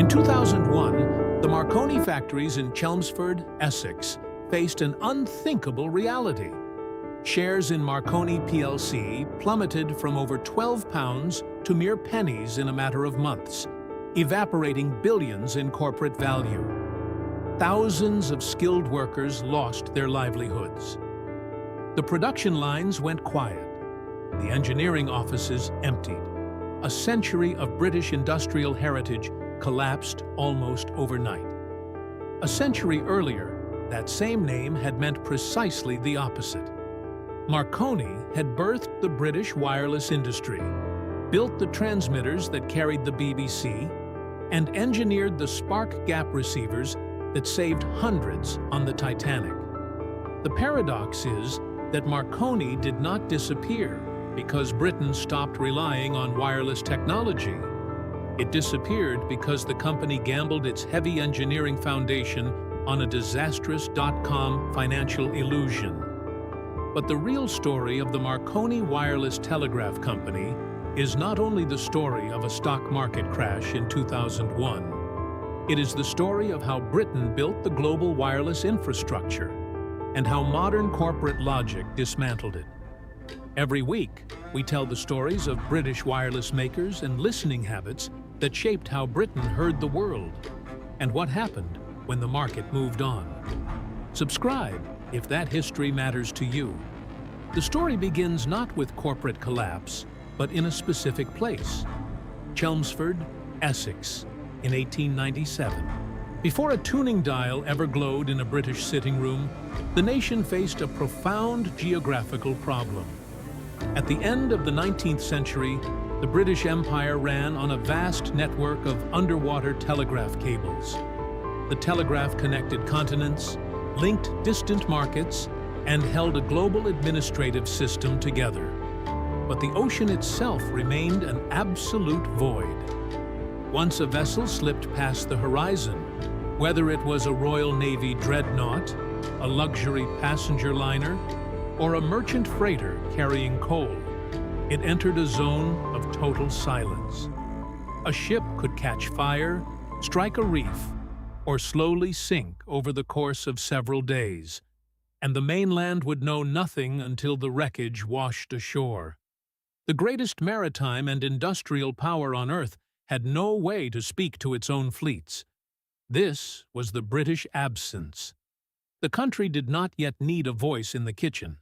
In 2001, the Marconi factories in Chelmsford, Essex, faced an unthinkable reality. Shares in Marconi plc plummeted from over £12 to mere pennies in a matter of months, evaporating billions in corporate value. Thousands of skilled workers lost their livelihoods. The production lines went quiet. The engineering offices emptied. A century of British industrial heritage collapsed almost overnight. A century earlier, that same name had meant precisely the opposite. Marconi had birthed the British wireless industry, built the transmitters that carried the BBC, and engineered the spark gap receivers that saved hundreds on the Titanic. The paradox is that Marconi did not disappear because Britain stopped relying on wireless technology. It disappeared because the company gambled its heavy engineering foundation on a disastrous dot-com financial illusion. But the real story of the Marconi Wireless Telegraph Company is not only the story of a stock market crash in 2001, it is the story of how Britain built the global wireless infrastructure and how modern corporate logic dismantled it. Every week, we tell the stories of British wireless makers and listening habits that shaped how Britain heard the world, and what happened when the market moved on. Subscribe if that history matters to you. The story begins not with corporate collapse, but in a specific place, Chelmsford, Essex, in 1897. Before a tuning dial ever glowed in a British sitting room, the nation faced a profound geographical problem. At the end of the 19th century, the British Empire ran on a vast network of underwater telegraph cables. The telegraph connected continents, linked distant markets, and held a global administrative system together. But the ocean itself remained an absolute void. Once a vessel slipped past the horizon, whether it was a Royal Navy dreadnought, a luxury passenger liner, or a merchant freighter carrying coal, it entered a zone of total silence. A ship could catch fire, strike a reef, or slowly sink over the course of several days, and the mainland would know nothing until the wreckage washed ashore. The greatest maritime and industrial power on Earth had no way to speak to its own fleets. This was the British absence. The country did not yet need a voice in the kitchen.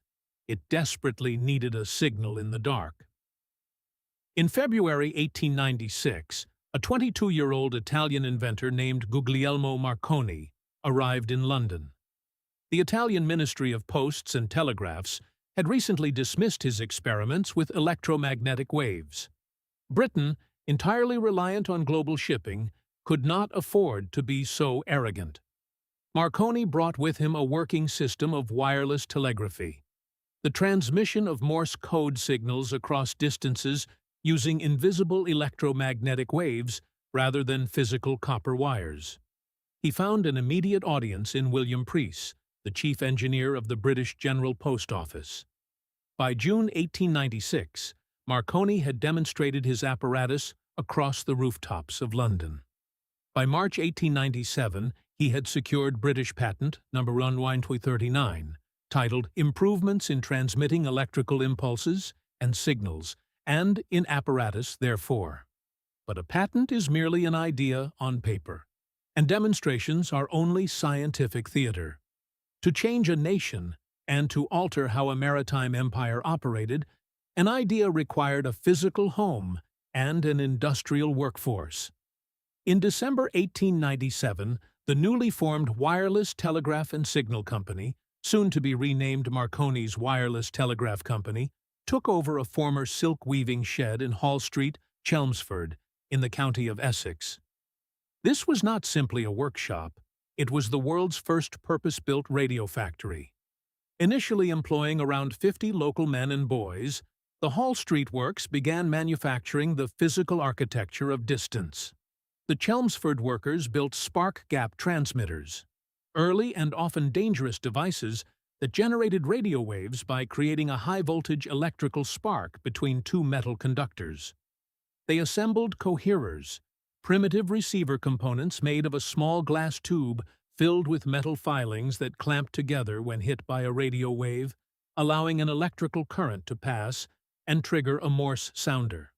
It desperately needed a signal in the dark. In February 1896, a 22-year-old Italian inventor named Guglielmo Marconi arrived in London. The Italian Ministry of Posts and Telegraphs had recently dismissed his experiments with electromagnetic waves. Britain, entirely reliant on global shipping, could not afford to be so arrogant. Marconi brought with him a working system of wireless telegraphy, the transmission of Morse code signals across distances using invisible electromagnetic waves rather than physical copper wires. He found an immediate audience in William Preece, the chief engineer of the British General Post Office. By June 1896, Marconi had demonstrated his apparatus across the rooftops of London. By March 1897, he had secured British patent number 19339, titled Improvements in Transmitting Electrical Impulses and Signals, and in Apparatus Therefore. But a patent is merely an idea on paper, and demonstrations are only scientific theater. To change a nation and to alter how a maritime empire operated, an idea required a physical home and an industrial workforce. In December 1897, the newly formed Wireless Telegraph and Signal Company, soon to be renamed Marconi's Wireless Telegraph Company, took over a former silk-weaving shed in Hall Street, Chelmsford, in the county of Essex. This was not simply a workshop, it was the world's first purpose-built radio factory. Initially employing around 50 local men and boys, the Hall Street Works began manufacturing the physical architecture of distance. The Chelmsford workers built spark gap transmitters, early and often dangerous devices that generated radio waves by creating a high-voltage electrical spark between two metal conductors. They assembled coherers, primitive receiver components made of a small glass tube filled with metal filings that clamped together when hit by a radio wave, allowing an electrical current to pass and trigger a Morse sounder.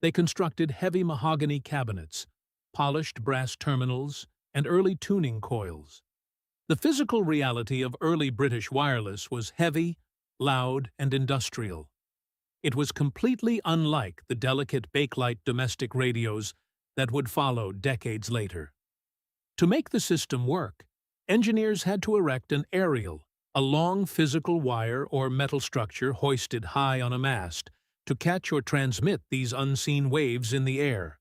They constructed heavy mahogany cabinets, polished brass terminals, and early tuning coils. The physical reality of early British wireless was heavy, loud, and industrial. It was completely unlike the delicate bakelite domestic radios that would follow decades later. To make the system work, engineers had to erect an aerial, a long physical wire or metal structure hoisted high on a mast, to catch or transmit these unseen waves in the air.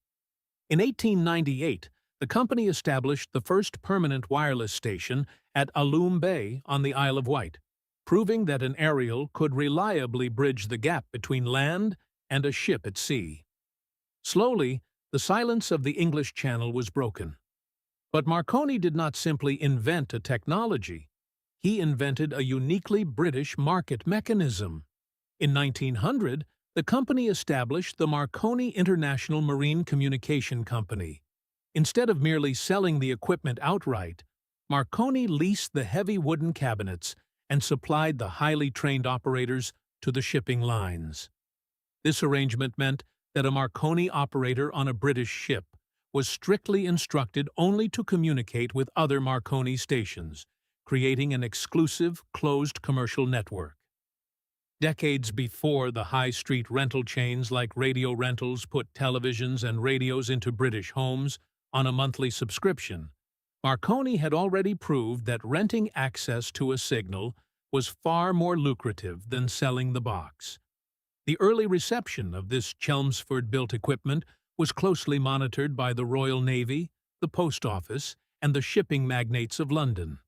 In 1898, the company established the first permanent wireless station at Alum Bay on the Isle of Wight, proving that an aerial could reliably bridge the gap between land and a ship at sea. Slowly, the silence of the English Channel was broken. But Marconi did not simply invent a technology. He invented a uniquely British market mechanism. In 1900, the company established the Marconi International Marine Communication Company. Instead of merely selling the equipment outright, Marconi leased the heavy wooden cabinets and supplied the highly trained operators to the shipping lines. This arrangement meant that a Marconi operator on a British ship was strictly instructed only to communicate with other Marconi stations, creating an exclusive, closed commercial network. Decades before the high-street rental chains like Radio Rentals put televisions and radios into British homes on a monthly subscription, Marconi had already proved that renting access to a signal was far more lucrative than selling the box. The early reception of this Chelmsford-built equipment was closely monitored by the Royal Navy, the Post Office, and the shipping magnates of London.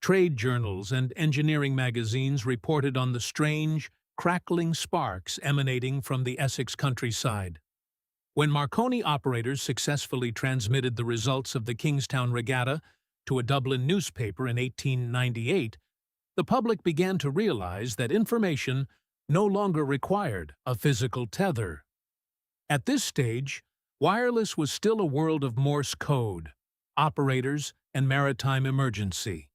Trade journals and engineering magazines reported on the strange, crackling sparks emanating from the Essex countryside. When Marconi operators successfully transmitted the results of the Kingstown Regatta to a Dublin newspaper in 1898, the public began to realize that information no longer required a physical tether. At this stage, wireless was still a world of Morse code, operators, and maritime emergency.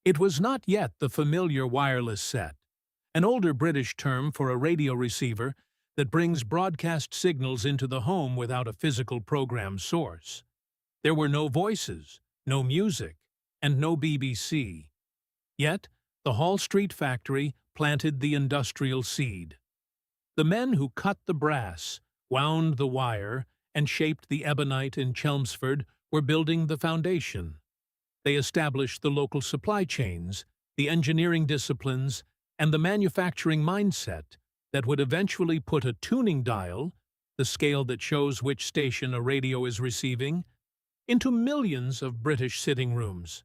It was not yet the familiar wireless set, an older British term for a radio receiver that brings broadcast signals into the home without a physical program source. There were no voices, no music, and no BBC. Yet, the Hall Street factory planted the industrial seed. The men who cut the brass, wound the wire, and shaped the ebonite in Chelmsford were building the foundation. They established the local supply chains, the engineering disciplines, and the manufacturing mindset that would eventually put a tuning dial, the scale that shows which station a radio is receiving, into millions of British sitting rooms.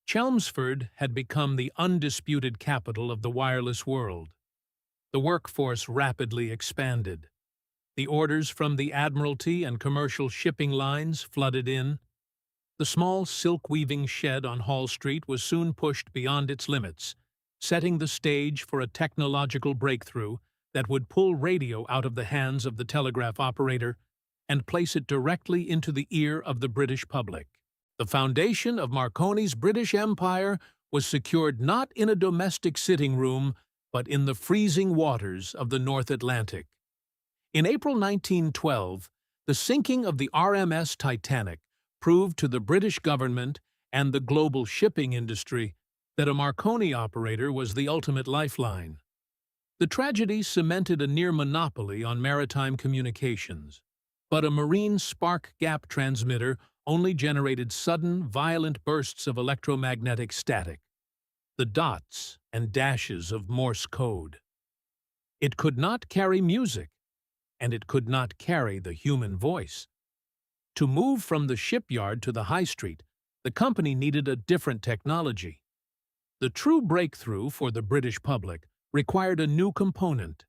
Chelmsford had become the undisputed capital of the wireless world. The workforce rapidly expanded. The orders from the Admiralty and commercial shipping lines flooded in. The small silk-weaving shed on Hall Street was soon pushed beyond its limits, setting the stage for a technological breakthrough that would pull radio out of the hands of the telegraph operator and place it directly into the ear of the British public. The foundation of Marconi's British Empire was secured not in a domestic sitting room, but in the freezing waters of the North Atlantic. In April 1912, the sinking of the RMS Titanic proved to the British government and the global shipping industry that a Marconi operator was the ultimate lifeline. The tragedy cemented a near monopoly on maritime communications, but a marine spark gap transmitter only generated sudden, violent bursts of electromagnetic static, the dots and dashes of Morse code. It could not carry music, and it could not carry the human voice. To move from the shipyard to the high street, the company needed a different technology. The true breakthrough for the British public required a new component,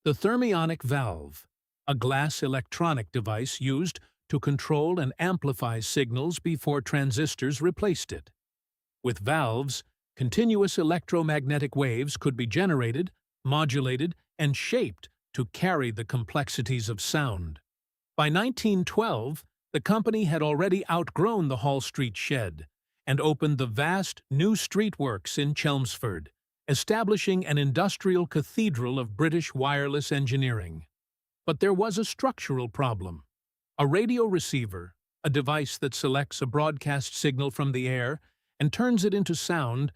the thermionic valve, a glass electronic device used to control and amplify signals before transistors replaced it. With valves, continuous electromagnetic waves could be generated, modulated, and shaped to carry the complexities of sound. By 1912, the company had already outgrown the Hall Street shed and opened the vast New Street Works in Chelmsford, establishing an industrial cathedral of British wireless engineering. But there was a structural problem. A radio receiver, a device that selects a broadcast signal from the air and turns it into sound,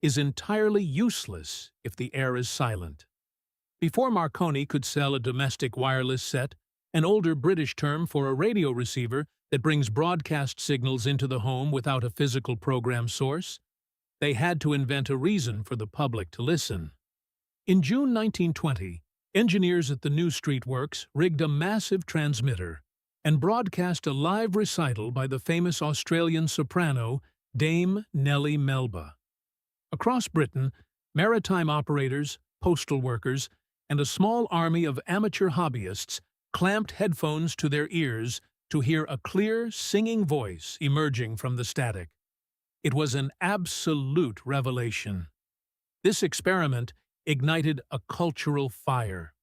is entirely useless if the air is silent. Before Marconi could sell a domestic wireless set, an older British term for a radio receiver that brings broadcast signals into the home without a physical program source, they had to invent a reason for the public to listen. In June 1920, engineers at the New Street Works rigged a massive transmitter and broadcast a live recital by the famous Australian soprano Dame Nellie Melba. Across Britain, maritime operators, postal workers, and a small army of amateur hobbyists clamped headphones to their ears to hear a clear, singing voice emerging from the static. It was an absolute revelation. This experiment ignited a cultural fire.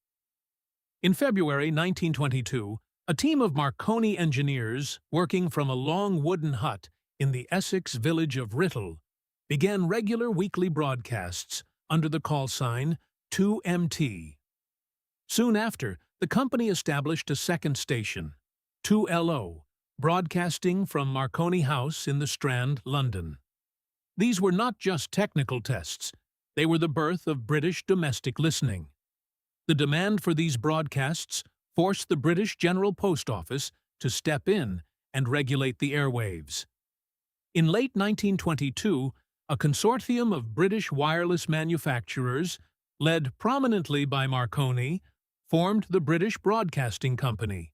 In February 1922, a team of Marconi engineers working from a long wooden hut in the Essex village of Writtle began regular weekly broadcasts under the call sign 2MT. Soon after, the company established a second station, 2LO, broadcasting from Marconi House in the Strand, London. These were not just technical tests, they were the birth of British domestic listening. The demand for these broadcasts forced the British General Post Office to step in and regulate the airwaves. In late 1922, a consortium of British wireless manufacturers, led prominently by Marconi, formed the British Broadcasting Company,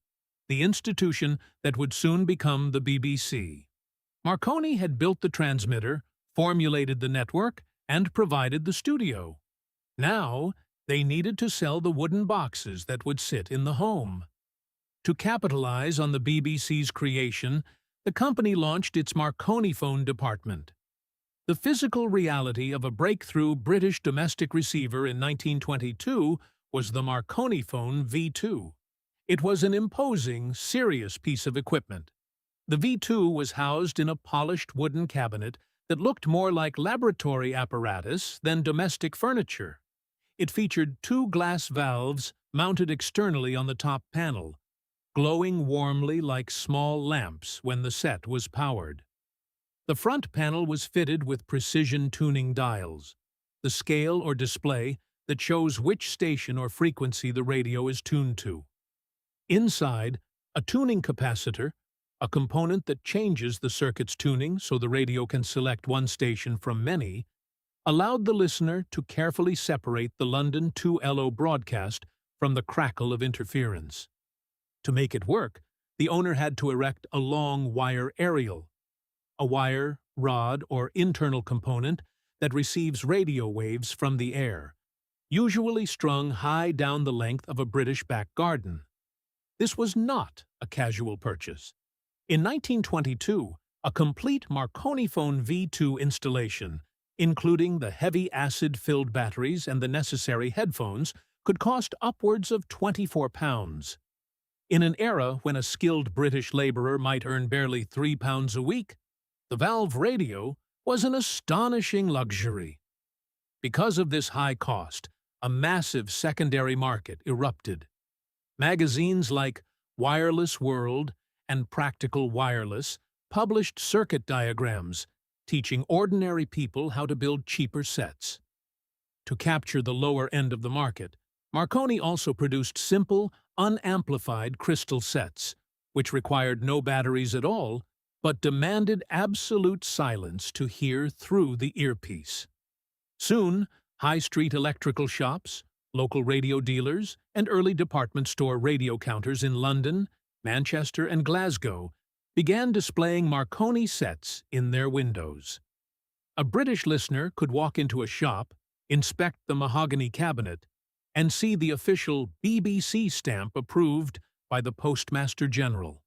the institution that would soon become the BBC. Marconi had built the transmitter, formulated the network, and provided the studio. Now, they needed to sell the wooden boxes that would sit in the home. To capitalize on the BBC's creation, the company launched its Marconi phone department. The physical reality of a breakthrough British domestic receiver in 1922 was the Marconi phone V2. It was an imposing, serious piece of equipment. The V2 was housed in a polished wooden cabinet that looked more like laboratory apparatus than domestic furniture. It featured two glass valves mounted externally on the top panel, glowing warmly like small lamps when the set was powered. The front panel was fitted with precision tuning dials, the scale or display that shows which station or frequency the radio is tuned to. Inside, a tuning capacitor, a component that changes the circuit's tuning so the radio can select one station from many, allowed the listener to carefully separate the London 2LO broadcast from the crackle of interference. To make it work, the owner had to erect a long wire aerial, a wire, rod, or internal component that receives radio waves from the air, usually strung high down the length of a British back garden. This was not a casual purchase. In 1922, a complete Marconi phone V2 installation, including the heavy acid-filled batteries and the necessary headphones, could cost upwards of £24. In an era when a skilled British labourer might earn barely £3 a week, the valve radio was an astonishing luxury. Because of this high cost, a massive secondary market erupted. Magazines like Wireless World and Practical Wireless published circuit diagrams, teaching ordinary people how to build cheaper sets. To capture the lower end of the market, Marconi also produced simple, unamplified crystal sets, which required no batteries at all, but demanded absolute silence to hear through the earpiece. Soon, high-street electrical shops, local radio dealers, and early department store radio counters in London, Manchester, and Glasgow began displaying Marconi sets in their windows. A British listener could walk into a shop, inspect the mahogany cabinet, and see the official BBC stamp approved by the Postmaster General.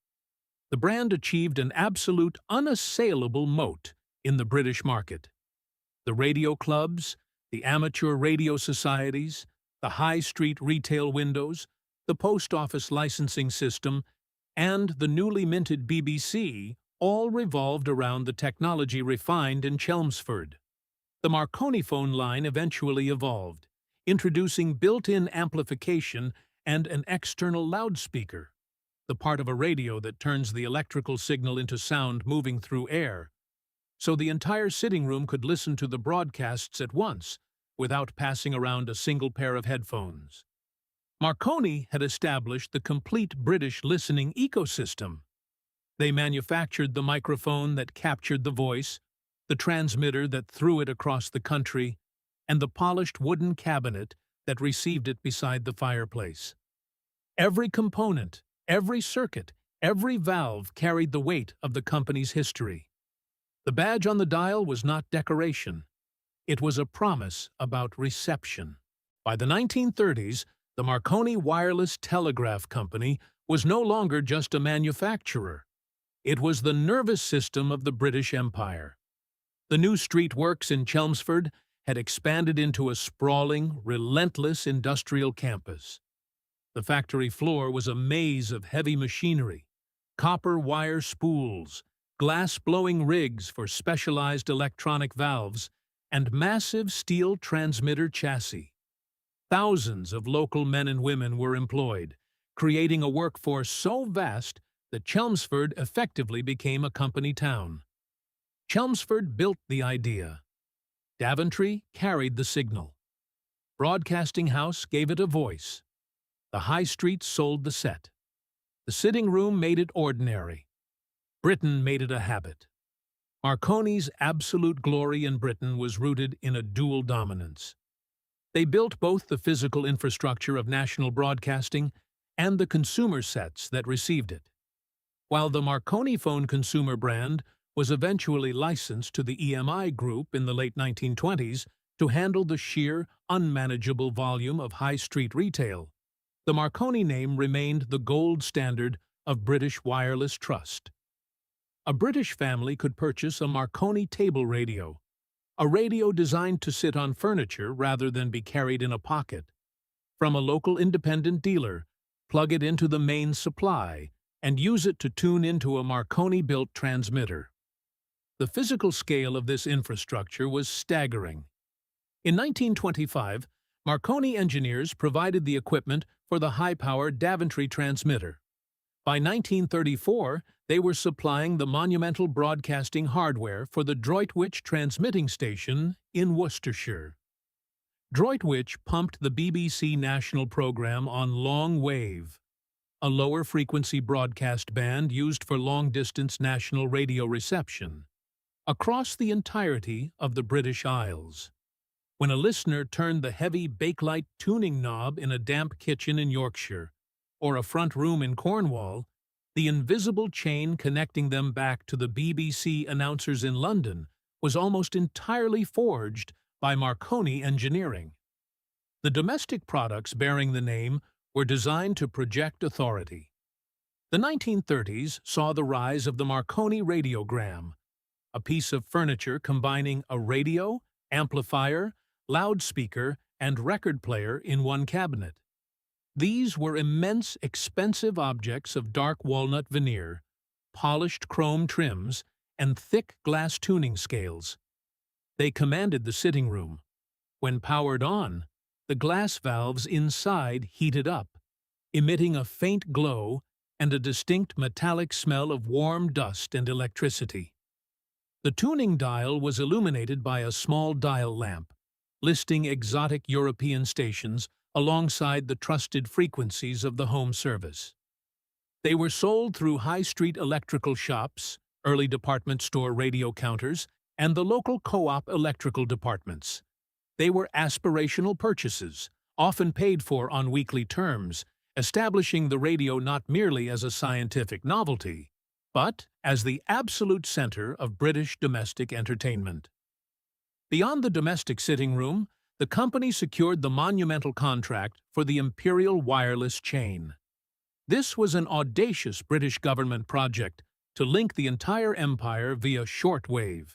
The brand achieved an absolute unassailable moat in the British market. The radio clubs, the amateur radio societies, the high street retail windows, the post office licensing system, and the newly minted BBC all revolved around the technology refined in Chelmsford. The Marconi phone line eventually evolved, introducing built-in amplification and an external loudspeaker, the part of a radio that turns the electrical signal into sound moving through air, so the entire sitting room could listen to the broadcasts at once without passing around a single pair of headphones. Marconi had established the complete British listening ecosystem. They manufactured the microphone that captured the voice, the transmitter that threw it across the country, and the polished wooden cabinet that received it beside the fireplace. Every component, every circuit, every valve carried the weight of the company's history. The badge on the dial was not decoration. It was a promise about reception. By the 1930s, the Marconi Wireless Telegraph Company was no longer just a manufacturer. It was the nervous system of the British Empire. The new street works in Chelmsford had expanded into a sprawling, relentless industrial campus. The factory floor was a maze of heavy machinery, copper wire spools, glass-blowing rigs for specialized electronic valves, and massive steel transmitter chassis. Thousands of local men and women were employed, creating a workforce so vast that Chelmsford effectively became a company town. Chelmsford built the idea. Daventry carried the signal. Broadcasting House gave it a voice. The high street sold the set. The sitting room made it ordinary. Britain made it a habit. Marconi's absolute glory in Britain was rooted in a dual dominance. They built both the physical infrastructure of national broadcasting and the consumer sets that received it. While the Marconi phone consumer brand was eventually licensed to the EMI Group in the late 1920s to handle the sheer, unmanageable volume of high-street retail, the Marconi name remained the gold standard of British wireless trust. A British family could purchase a Marconi table radio, a radio designed to sit on furniture rather than be carried in a pocket, from a local independent dealer, plug it into the main supply, and use it to tune into a Marconi-built transmitter. The physical scale of this infrastructure was staggering. In 1925, Marconi engineers provided the equipment for the high-power Daventry transmitter. By 1934, they were supplying the monumental broadcasting hardware for the Droitwich transmitting station in Worcestershire. Droitwich pumped the BBC national program on long wave, a lower-frequency broadcast band used for long-distance national radio reception, across the entirety of the British Isles. When a listener turned the heavy Bakelite tuning knob in a damp kitchen in Yorkshire, or a front room in Cornwall, the invisible chain connecting them back to the BBC announcers in London was almost entirely forged by Marconi engineering. The domestic products bearing the name were designed to project authority. The 1930s saw the rise of the Marconi radiogram, a piece of furniture combining a radio, amplifier, loudspeaker, and record player in one cabinet. These were immense, expensive objects of dark walnut veneer, polished chrome trims, and thick glass tuning scales. They commanded the sitting room. When powered on, the glass valves inside heated up, emitting a faint glow and a distinct metallic smell of warm dust and electricity. The tuning dial was illuminated by a small dial lamp, listing exotic European stations alongside the trusted frequencies of the home service. They were sold through high-street electrical shops, early department store radio counters, and the local co-op electrical departments. They were aspirational purchases, often paid for on weekly terms, establishing the radio not merely as a scientific novelty, but as the absolute center of British domestic entertainment. Beyond the domestic sitting room, the company secured the monumental contract for the Imperial wireless chain. This was an audacious British government project to link the entire empire via shortwave,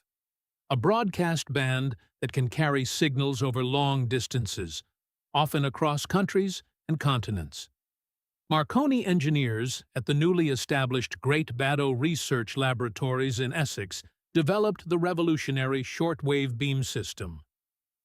a broadcast band that can carry signals over long distances, often across countries and continents. Marconi engineers at the newly established Great Baddow Research Laboratories in Essex developed the revolutionary shortwave beam system.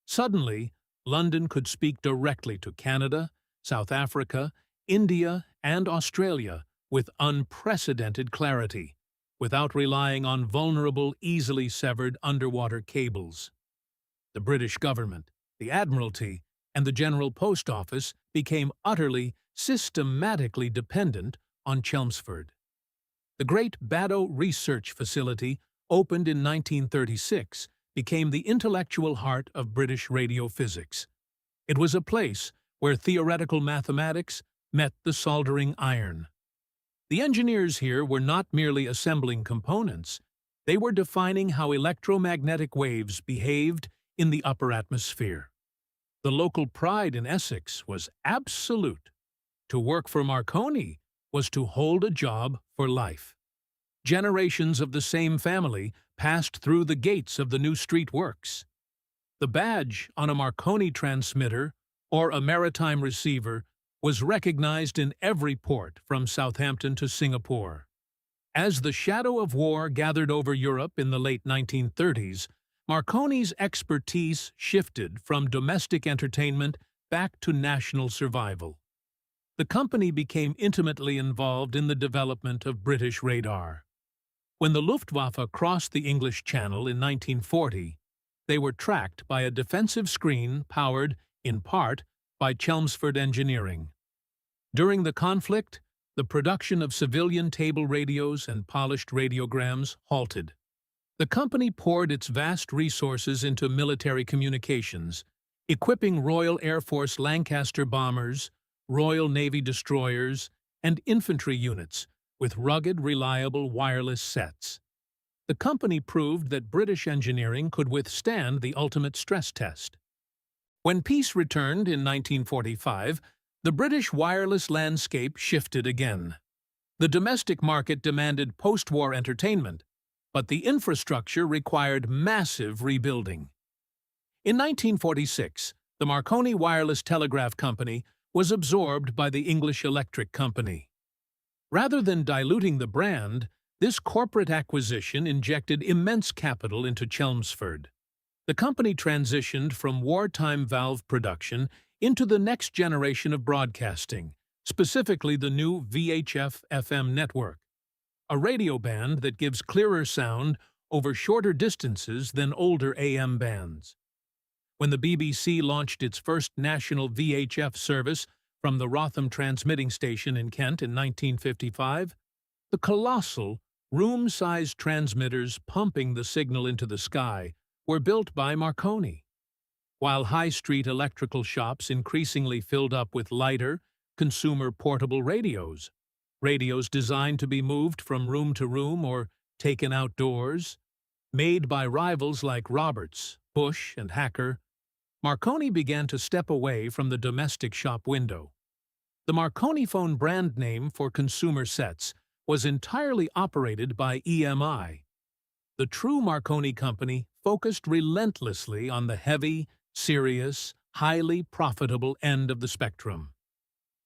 Suddenly, London could speak directly to Canada, South Africa, India, and Australia with unprecedented clarity, without relying on vulnerable, easily severed underwater cables. The British government, the Admiralty, and the General Post Office became utterly, systematically dependent on Chelmsford. The Great Baddow Research Facility, opened in 1936, became the intellectual heart of British radiophysics. It was a place where theoretical mathematics met the soldering iron. The engineers here were not merely assembling components, they were defining how electromagnetic waves behaved in the upper atmosphere. The local pride in Essex was absolute. To work for Marconi was to hold a job for life. Generations of the same family passed through the gates of the new street works. The badge on a Marconi transmitter or a maritime receiver was recognized in every port from Southampton to Singapore. As the shadow of war gathered over Europe in the late 1930s, Marconi's expertise shifted from domestic entertainment back to national survival. The company became intimately involved in the development of British radar. When the Luftwaffe crossed the English Channel in 1940, they were tracked by a defensive screen powered, in part, by Chelmsford engineering. During the conflict, the production of civilian table radios and polished radiograms halted. The company poured its vast resources into military communications, equipping Royal Air Force Lancaster bombers, Royal Navy destroyers, and infantry units with rugged, reliable wireless sets. The company proved that British engineering could withstand the ultimate stress test. When peace returned in 1945, the British wireless landscape shifted again. The domestic market demanded post-war entertainment, but the infrastructure required massive rebuilding. In 1946, the Marconi Wireless Telegraph Company was absorbed by the English Electric Company. Rather than diluting the brand, this corporate acquisition injected immense capital into Chelmsford. The company transitioned from wartime valve production into the next generation of broadcasting, specifically the new VHF-FM network, a radio band that gives clearer sound over shorter distances than older AM bands. When the BBC launched its first national VHF service from the Wrotham transmitting station in Kent in 1955, the colossal, room-sized transmitters pumping the signal into the sky were built by Marconi. While high-street electrical shops increasingly filled up with lighter, consumer portable radios designed to be moved from room to room or taken outdoors, made by rivals like Roberts, Bush, and Hacker, Marconi began to step away from the domestic shop window. The Marconi phone brand name for consumer sets was entirely operated by EMI. The true Marconi company focused relentlessly on the heavy, serious, highly profitable end of the spectrum.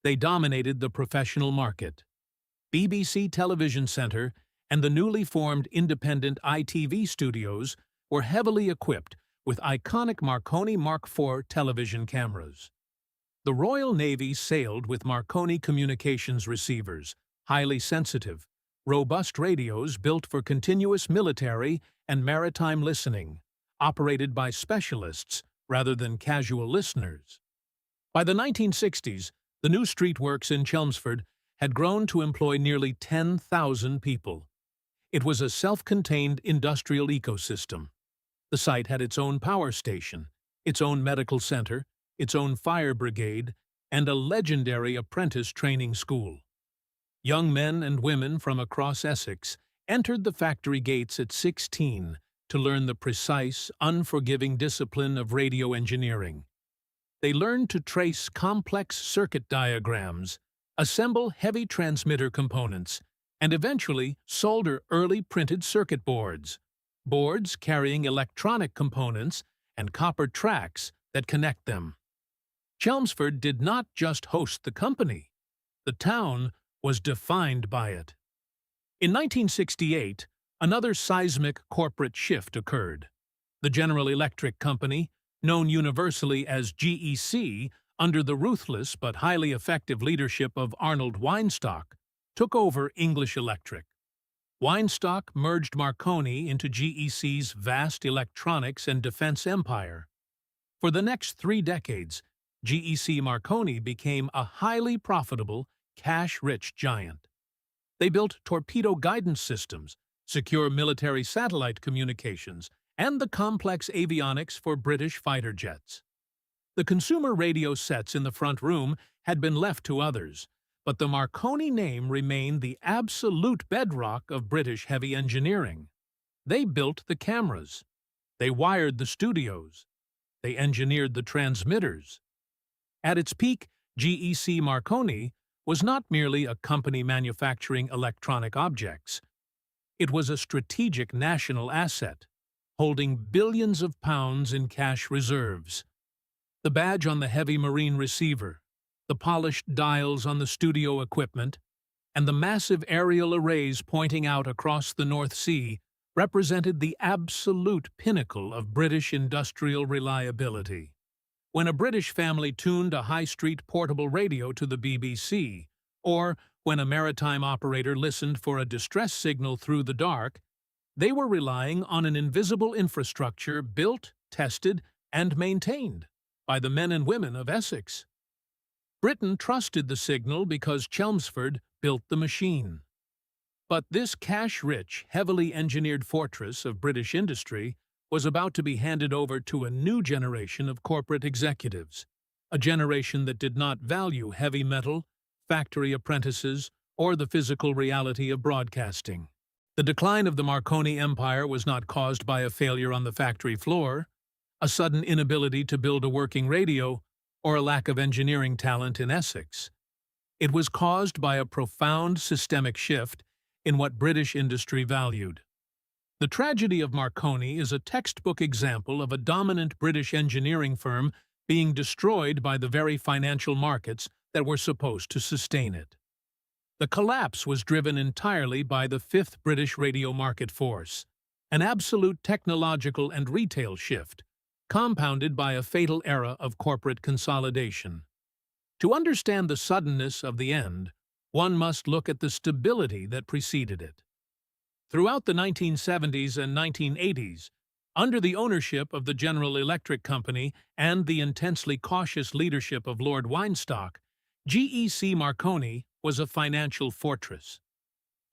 They dominated the professional market. BBC Television Centre and the newly formed independent ITV studios were heavily equipped with iconic Marconi Mark IV television cameras. The Royal Navy sailed with Marconi communications receivers, highly sensitive, robust radios built for continuous military and maritime listening, operated by specialists rather than casual listeners. By the 1960s, the new streetworks in Chelmsford had grown to employ nearly 10,000 people. It was a self-contained industrial ecosystem. The site had its own power station, its own medical center, its own fire brigade, and a legendary apprentice training school. Young men and women from across Essex entered the factory gates at 16 to learn the precise, unforgiving discipline of radio engineering. They learned to trace complex circuit diagrams, assemble heavy transmitter components, and eventually solder early printed circuit boards carrying electronic components and copper tracks that connect them. Chelmsford did not just host the company. The town was defined by it. In 1968, another seismic corporate shift occurred. The General Electric Company, known universally as GEC, under the ruthless but highly effective leadership of Arnold Weinstock, took over English Electric. Weinstock merged Marconi into GEC's vast electronics and defense empire. For the next 3 decades, GEC Marconi became a highly profitable, cash-rich giant. They built torpedo guidance systems, secure military satellite communications, and the complex avionics for British fighter jets. The consumer radio sets in the front room had been left to others, but the Marconi name remained the absolute bedrock of British heavy engineering. They built the cameras. They wired the studios. They engineered the transmitters. At its peak, GEC Marconi was not merely a company manufacturing electronic objects. It was a strategic national asset, holding billions of pounds in cash reserves. The badge on the heavy marine receiver, the polished dials on the studio equipment, and the massive aerial arrays pointing out across the North Sea represented the absolute pinnacle of British industrial reliability. When a British family tuned a high-street portable radio to the BBC, or when a maritime operator listened for a distress signal through the dark, they were relying on an invisible infrastructure built, tested, and maintained by the men and women of Essex. Britain trusted the signal because Chelmsford built the machine. But this cash-rich, heavily engineered fortress of British industry was about to be handed over to a new generation of corporate executives, a generation that did not value heavy metal, factory apprentices, or the physical reality of broadcasting. The decline of the Marconi Empire was not caused by a failure on the factory floor, a sudden inability to build a working radio, or a lack of engineering talent in Essex. It was caused by a profound systemic shift in what British industry valued. The tragedy of Marconi is a textbook example of a dominant British engineering firm being destroyed by the very financial markets that were supposed to sustain it. The collapse was driven entirely by the fifth British radio market force, an absolute technological and retail shift, compounded by a fatal era of corporate consolidation. To understand the suddenness of the end, one must look at the stability that preceded it. Throughout the 1970s and 1980s, under the ownership of the General Electric Company and the intensely cautious leadership of Lord Weinstock, GEC Marconi was a financial fortress.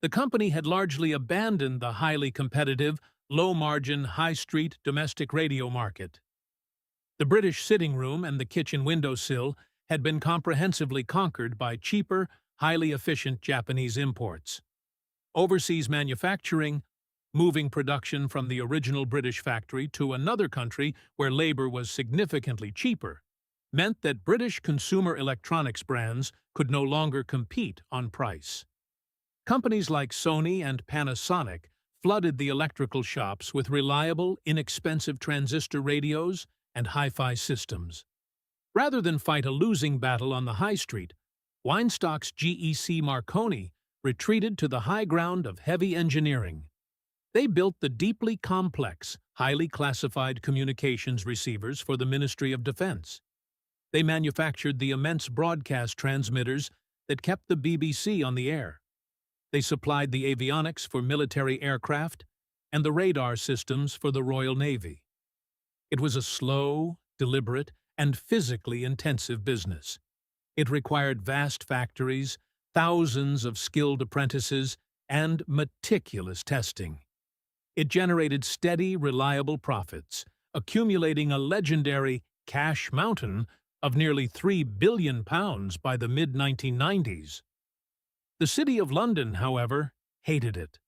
The company had largely abandoned the highly competitive, low-margin, high-street domestic radio market. The British sitting room and the kitchen windowsill had been comprehensively conquered by cheaper, highly efficient Japanese imports. Overseas manufacturing, moving production from the original British factory to another country where labor was significantly cheaper, meant that British consumer electronics brands could no longer compete on price. Companies like Sony and Panasonic flooded the electrical shops with reliable, inexpensive transistor radios and hi-fi systems. Rather than fight a losing battle on the high street, Weinstock's GEC Marconi retreated to the high ground of heavy engineering. They built the deeply complex, highly classified communications receivers for the Ministry of Defense. They manufactured the immense broadcast transmitters that kept the BBC on the air. They supplied the avionics for military aircraft and the radar systems for the Royal Navy. It was a slow, deliberate, and physically intensive business. It required vast factories, thousands of skilled apprentices, and meticulous testing. It generated steady, reliable profits, accumulating a legendary cash mountain of nearly £3 billion by the mid-1990s. The City of London, however, hated it.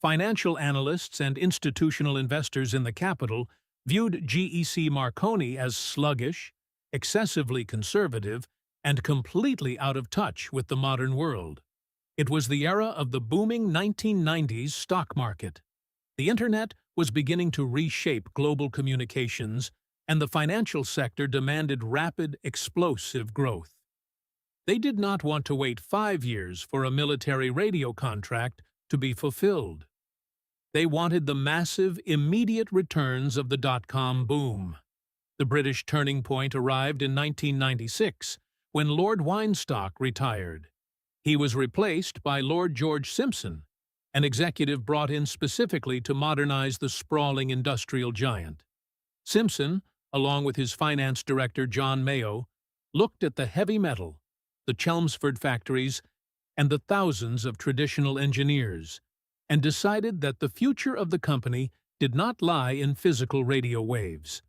Financial analysts and institutional investors in the capital viewed GEC Marconi as sluggish, excessively conservative, and completely out of touch with the modern world. It was the era of the booming 1990s stock market. The Internet was beginning to reshape global communications, and the financial sector demanded rapid, explosive growth. They did not want to wait 5 years for a military radio contract to be fulfilled. They wanted the massive, immediate returns of the dot-com boom. The British turning point arrived in 1996, when Lord Weinstock retired. He was replaced by Lord George Simpson, an executive brought in specifically to modernize the sprawling industrial giant. Simpson, along with his finance director John Mayo, looked at the heavy metal, the Chelmsford factories, and the thousands of traditional engineers, and decided that the future of the company did not lie in physical radio waves.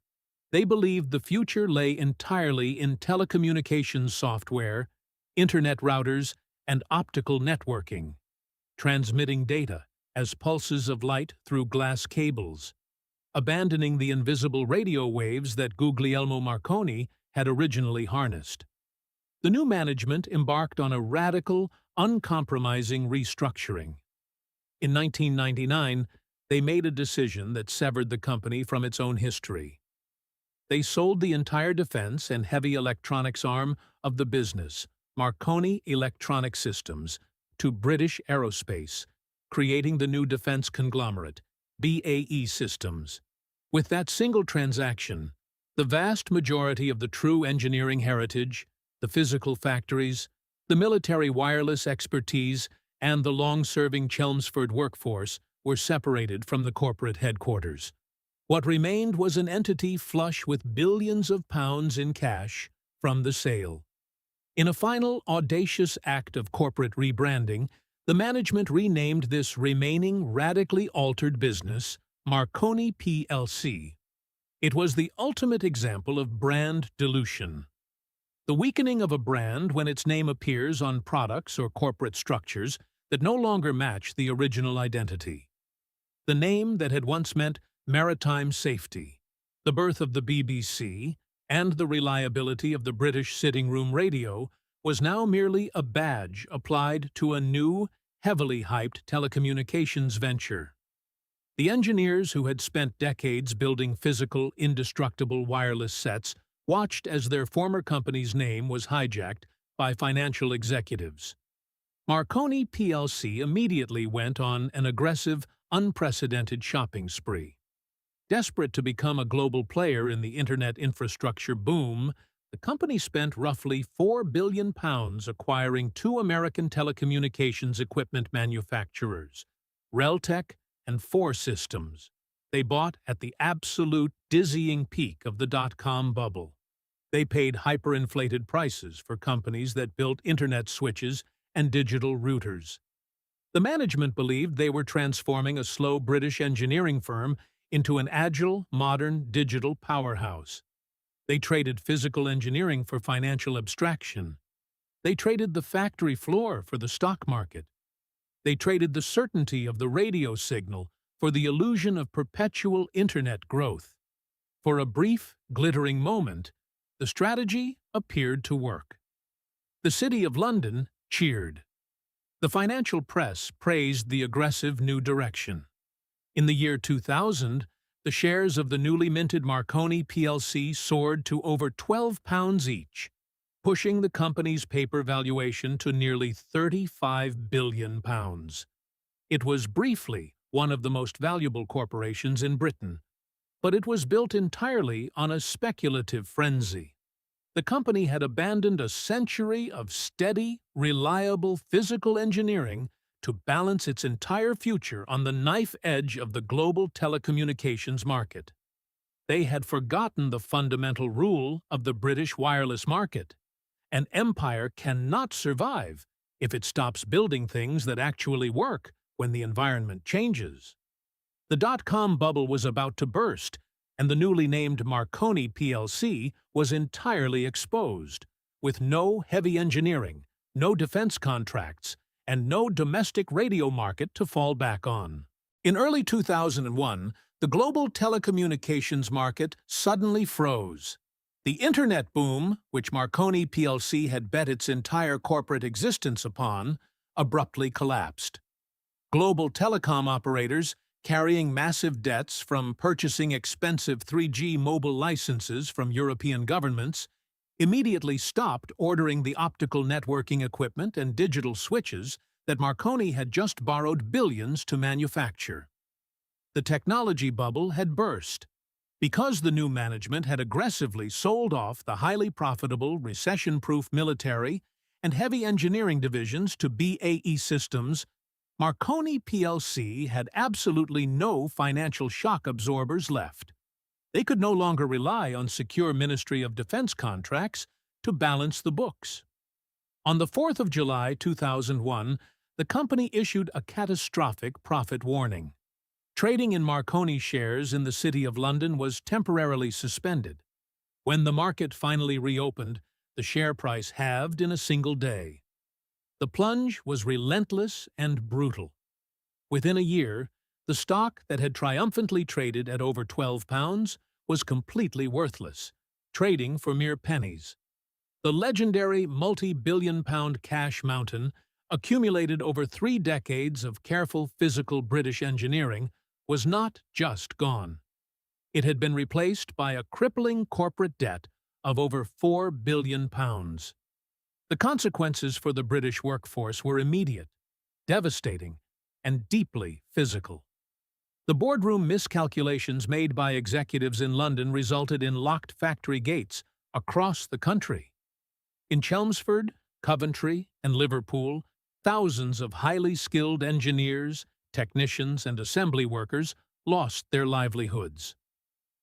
They believed the future lay entirely in telecommunications software, internet routers, and optical networking, transmitting data as pulses of light through glass cables, abandoning the invisible radio waves that Guglielmo Marconi had originally harnessed. The new management embarked on a radical, uncompromising restructuring. In 1999, they made a decision that severed the company from its own history. They sold the entire defense and heavy electronics arm of the business, Marconi Electronic Systems, to British Aerospace, creating the new defense conglomerate, BAE Systems. With that single transaction, the vast majority of the true engineering heritage, the physical factories, the military wireless expertise, and the long-serving Chelmsford workforce were separated from the corporate headquarters. What remained was an entity flush with billions of pounds in cash from the sale. In a final, audacious act of corporate rebranding, the management renamed this remaining radically altered business Marconi plc. It was the ultimate example of brand dilution. The weakening of a brand when its name appears on products or corporate structures that no longer match the original identity. The name that had once meant maritime safety, the birth of the BBC, and the reliability of the British sitting room radio was now merely a badge applied to a new, heavily hyped telecommunications venture. The engineers who had spent decades building physical, indestructible wireless sets watched as their former company's name was hijacked by financial executives. Marconi plc immediately went on an aggressive, unprecedented shopping spree. Desperate to become a global player in the internet infrastructure boom, the company spent roughly £4 billion acquiring two American telecommunications equipment manufacturers, Reltec and 4 Systems. They bought at the absolute dizzying peak of the dot-com bubble. They paid hyperinflated prices for companies that built internet switches and digital routers. The management believed they were transforming a slow British engineering firm into an agile, modern, digital powerhouse. They traded physical engineering for financial abstraction. They traded the factory floor for the stock market. They traded the certainty of the radio signal for the illusion of perpetual internet growth. For a brief, glittering moment, the strategy appeared to work. The City of London cheered. The financial press praised the aggressive new direction. In the year 2000, the shares of the newly minted Marconi plc soared to over £12 each, pushing the company's paper valuation to nearly £35 billion. It was briefly one of the most valuable corporations in Britain, but it was built entirely on a speculative frenzy. The company had abandoned a century of steady, reliable physical engineering to balance its entire future on the knife edge of the global telecommunications market. They had forgotten the fundamental rule of the British wireless market. An empire cannot survive if it stops building things that actually work when the environment changes. The dot-com bubble was about to burst, and the newly named Marconi plc was entirely exposed, with no heavy engineering, no defense contracts, and no domestic radio market to fall back on. In early 2001, the global telecommunications market suddenly froze. The Internet boom, which Marconi plc had bet its entire corporate existence upon, abruptly collapsed. Global telecom operators, carrying massive debts from purchasing expensive 3G mobile licenses from European governments, immediately stopped ordering the optical networking equipment and digital switches that Marconi had just borrowed billions to manufacture. The technology bubble had burst. Because the new management had aggressively sold off the highly profitable, recession-proof military and heavy engineering divisions to BAE Systems, Marconi plc had absolutely no financial shock absorbers left. They could no longer rely on secure Ministry of Defense contracts to balance the books. On the 4th of July 2001, the company issued a catastrophic profit warning. Trading in Marconi shares in the City of London was temporarily suspended. When the market finally reopened, the share price halved in a single day. The plunge was relentless and brutal. Within a year, the stock that had triumphantly traded at over £12 was completely worthless, trading for mere pennies. The legendary multi-billion-pound cash mountain, accumulated over 3 decades of careful physical British engineering, was not just gone. It had been replaced by a crippling corporate debt of over £4 billion. The consequences for the British workforce were immediate, devastating, and deeply physical. The boardroom miscalculations made by executives in London resulted in locked factory gates across the country. In Chelmsford, Coventry, and Liverpool, thousands of highly skilled engineers, technicians, and assembly workers lost their livelihoods.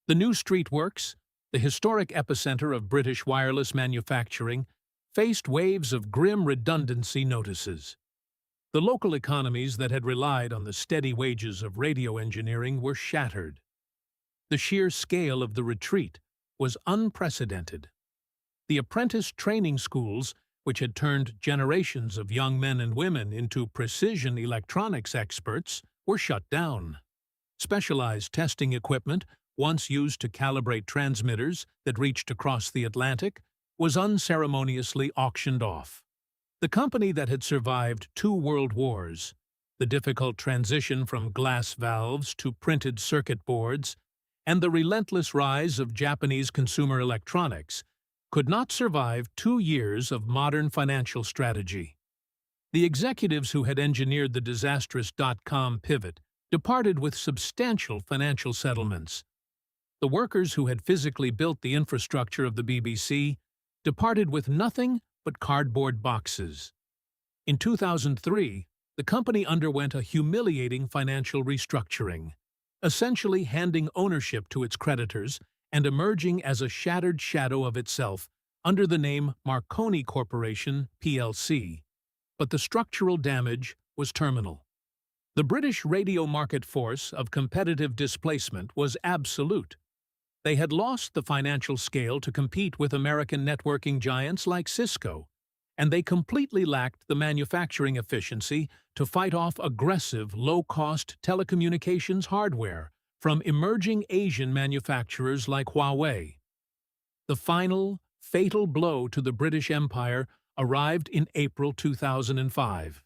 The New Street Works, the historic epicenter of British wireless manufacturing, faced waves of grim redundancy notices. The local economies that had relied on the steady wages of radio engineering were shattered. The sheer scale of the retreat was unprecedented. The apprentice training schools, which had turned generations of young men and women into precision electronics experts, were shut down. Specialized testing equipment, once used to calibrate transmitters that reached across the Atlantic, was unceremoniously auctioned off. The company that had survived 2 world wars, the difficult transition from glass valves to printed circuit boards, and the relentless rise of Japanese consumer electronics, could not survive 2 years of modern financial strategy. The executives who had engineered the disastrous Dotcom pivot departed with substantial financial settlements. The workers who had physically built the infrastructure of the BBC departed with nothing but cardboard boxes. In 2003, the company underwent a humiliating financial restructuring, essentially handing ownership to its creditors and emerging as a shattered shadow of itself under the name Marconi Corporation plc. But the structural damage was terminal. The British radio market force of competitive displacement was absolute. They had lost the financial scale to compete with American networking giants like Cisco, and they completely lacked the manufacturing efficiency to fight off aggressive, low-cost telecommunications hardware from emerging Asian manufacturers like Huawei. The final, fatal blow to the British Empire arrived in April 2005.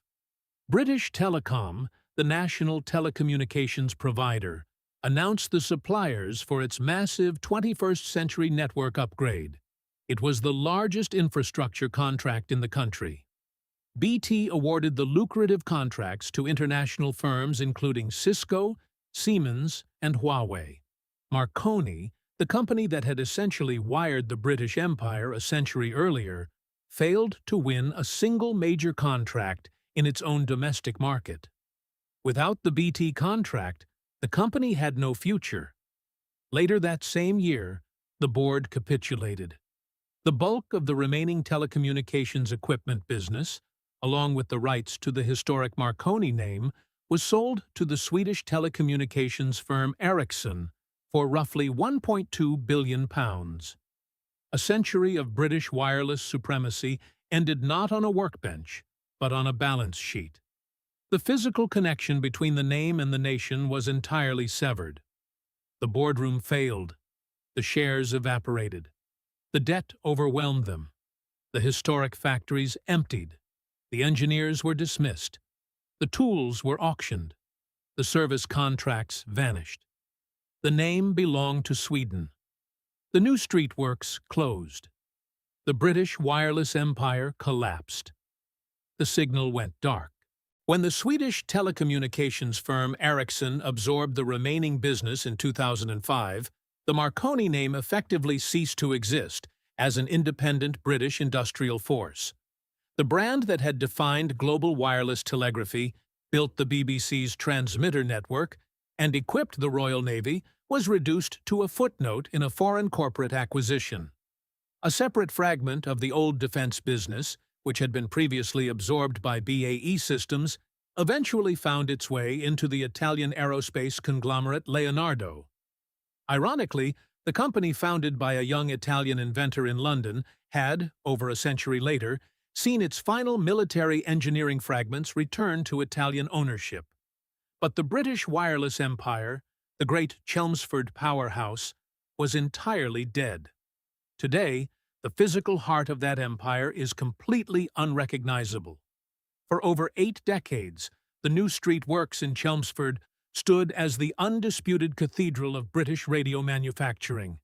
British Telecom, the national telecommunications provider, announced the suppliers for its massive 21st-century network upgrade. It was the largest infrastructure contract in the country. BT awarded the lucrative contracts to international firms including Cisco, Siemens, and Huawei. Marconi, the company that had essentially wired the British Empire a century earlier, failed to win a single major contract in its own domestic market. Without the BT contract, the company had no future. Later that same year, the board capitulated. The bulk of the remaining telecommunications equipment business, along with the rights to the historic Marconi name, was sold to the Swedish telecommunications firm Ericsson for roughly £1.2 billion. A century of British wireless supremacy ended not on a workbench, but on a balance sheet. The physical connection between the name and the nation was entirely severed. The boardroom failed. The shares evaporated. The debt overwhelmed them. The historic factories emptied. The engineers were dismissed. The tools were auctioned. The service contracts vanished. The name belonged to Sweden. The New Street Works closed. The British wireless empire collapsed. The signal went dark. When the Swedish telecommunications firm Ericsson absorbed the remaining business in 2005, the Marconi name effectively ceased to exist as an independent British industrial force. The brand that had defined global wireless telegraphy, built the BBC's transmitter network, and equipped the Royal Navy was reduced to a footnote in a foreign corporate acquisition. A separate fragment of the old defense business, which had been previously absorbed by BAE Systems, eventually found its way into the Italian aerospace conglomerate Leonardo. Ironically, the company founded by a young Italian inventor in London had, over a century later, seen its final military engineering fragments return to Italian ownership. But the British wireless empire, the great Chelmsford powerhouse, was entirely dead. Today, the physical heart of that empire is completely unrecognizable. For over 8 decades, the New Street Works in Chelmsford stood as the undisputed cathedral of British radio manufacturing.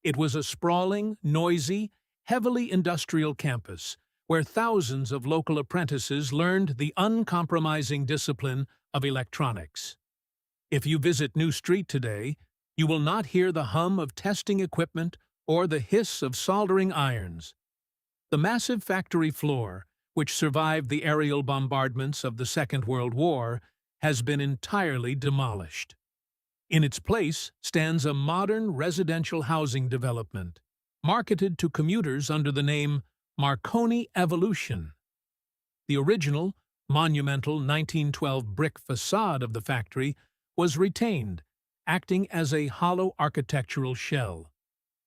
It was a sprawling, noisy, heavily industrial campus where thousands of local apprentices learned the uncompromising discipline of electronics. If you visit New Street today, you will not hear the hum of testing equipment or the hiss of soldering irons. The massive factory floor, which survived the aerial bombardments of the Second World War, has been entirely demolished. In its place stands a modern residential housing development, marketed to commuters under the name Marconi Evolution. The original, monumental 1912 brick facade of the factory was retained, acting as a hollow architectural shell.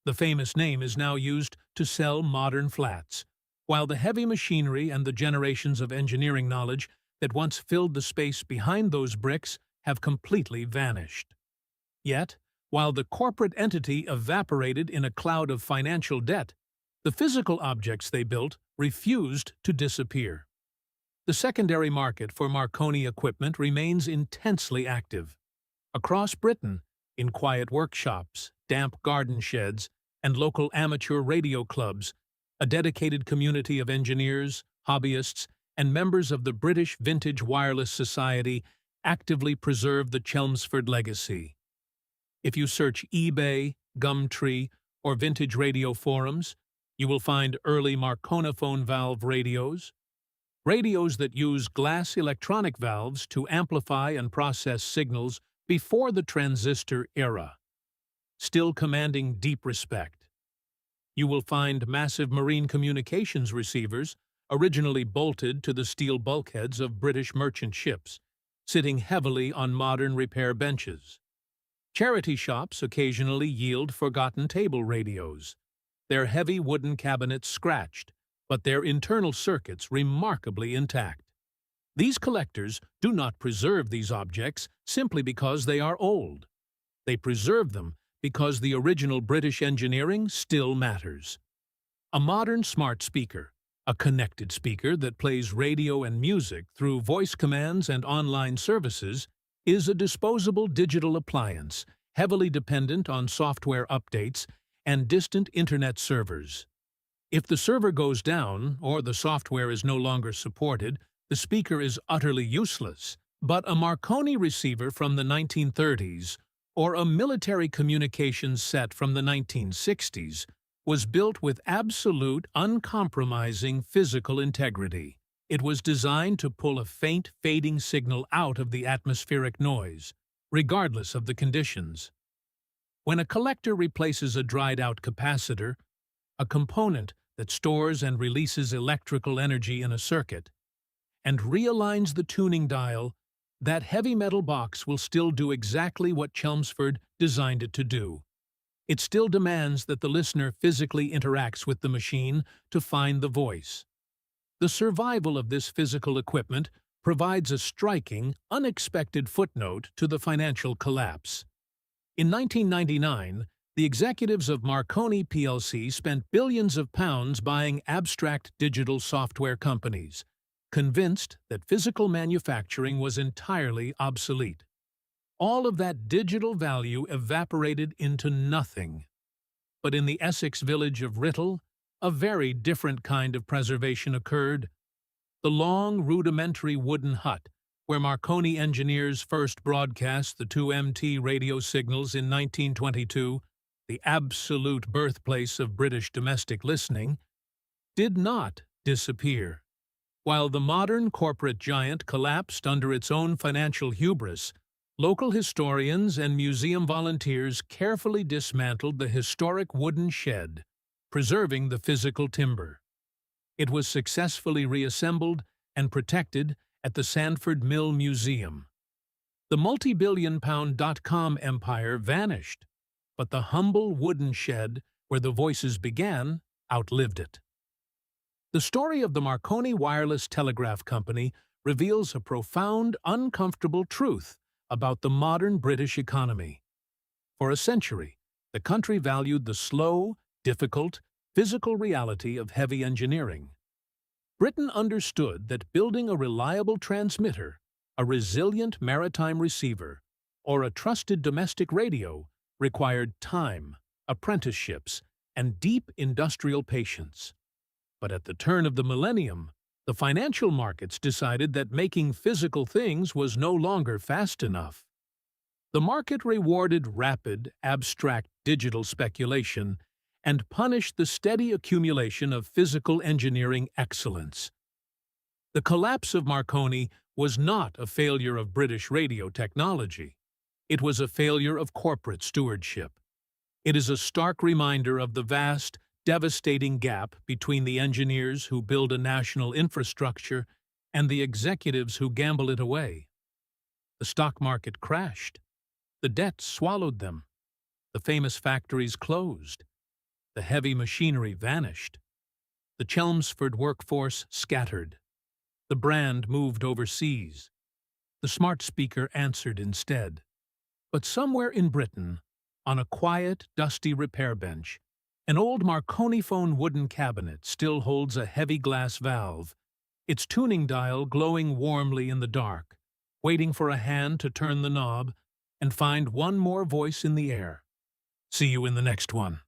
The famous name is now used to sell modern flats, while the heavy machinery and the generations of engineering knowledge that once filled the space behind those bricks have completely vanished. Yet, while the corporate entity evaporated in a cloud of financial debt, the physical objects they built refused to disappear. The secondary market for Marconi equipment remains intensely active. Across Britain, in quiet workshops, damp garden sheds, and local amateur radio clubs, a dedicated community of engineers, hobbyists, and members of the British Vintage Wireless Society actively preserve the Chelmsford legacy. If you search eBay, Gumtree, or vintage radio forums, you will find early Marconiphone valve radios that use glass electronic valves to amplify and process signals before the transistor era, still commanding deep respect. You will find massive marine communications receivers, originally bolted to the steel bulkheads of British merchant ships, sitting heavily on modern repair benches. Charity shops occasionally yield forgotten table radios, their heavy wooden cabinets scratched, but their internal circuits remarkably intact. These collectors do not preserve these objects simply because they are old. They preserve them because the original British engineering still matters. A modern smart speaker, a connected speaker that plays radio and music through voice commands and online services, is a disposable digital appliance, heavily dependent on software updates and distant internet servers. If the server goes down or the software is no longer supported, the speaker is utterly useless. But a Marconi receiver from the 1930s or a military communications set from the 1960s was built with absolute, uncompromising physical integrity. It was designed to pull a faint, fading signal out of the atmospheric noise, regardless of the conditions. When a collector replaces a dried-out capacitor, a component that stores and releases electrical energy in a circuit, and realigns the tuning dial, that heavy metal box will still do exactly what Chelmsford designed it to do. It still demands that the listener physically interacts with the machine to find the voice. The survival of this physical equipment provides a striking, unexpected footnote to the financial collapse. In 1999, the executives of Marconi plc spent billions of pounds buying abstract digital software companies, convinced that physical manufacturing was entirely obsolete. All of that digital value evaporated into nothing. But in the Essex village of Writtle, a very different kind of preservation occurred. The long, rudimentary wooden hut, where Marconi engineers first broadcast the 2MT radio signals in 1922, the absolute birthplace of British domestic listening, did not disappear. While the modern corporate giant collapsed under its own financial hubris, local historians and museum volunteers carefully dismantled the historic wooden shed, preserving the physical timber. It was successfully reassembled and protected at the Sanford Mill Museum. The multi-billion-pound Dotcom empire vanished, but the humble wooden shed where the voices began outlived it. The story of the Marconi Wireless Telegraph Company reveals a profound, uncomfortable truth about the modern British economy. For a century, the country valued the slow, difficult, physical reality of heavy engineering. Britain understood that building a reliable transmitter, a resilient maritime receiver, or a trusted domestic radio required time, apprenticeships, and deep industrial patience. But at the turn of the millennium, the financial markets decided that making physical things was no longer fast enough. The market rewarded rapid, abstract digital speculation and punished the steady accumulation of physical engineering excellence. The collapse of Marconi was not a failure of British radio technology. It was a failure of corporate stewardship. It is a stark reminder of the vast, devastating gap between the engineers who build a national infrastructure and the executives who gamble it away. The stock market crashed. The debt swallowed them. The famous factories closed. The heavy machinery vanished. The Chelmsford workforce scattered. The brand moved overseas. The smart speaker answered instead. But somewhere in Britain, on a quiet, dusty repair bench, an old Marconi phone wooden cabinet still holds a heavy glass valve, its tuning dial glowing warmly in the dark, waiting for a hand to turn the knob and find one more voice in the air. See you in the next one.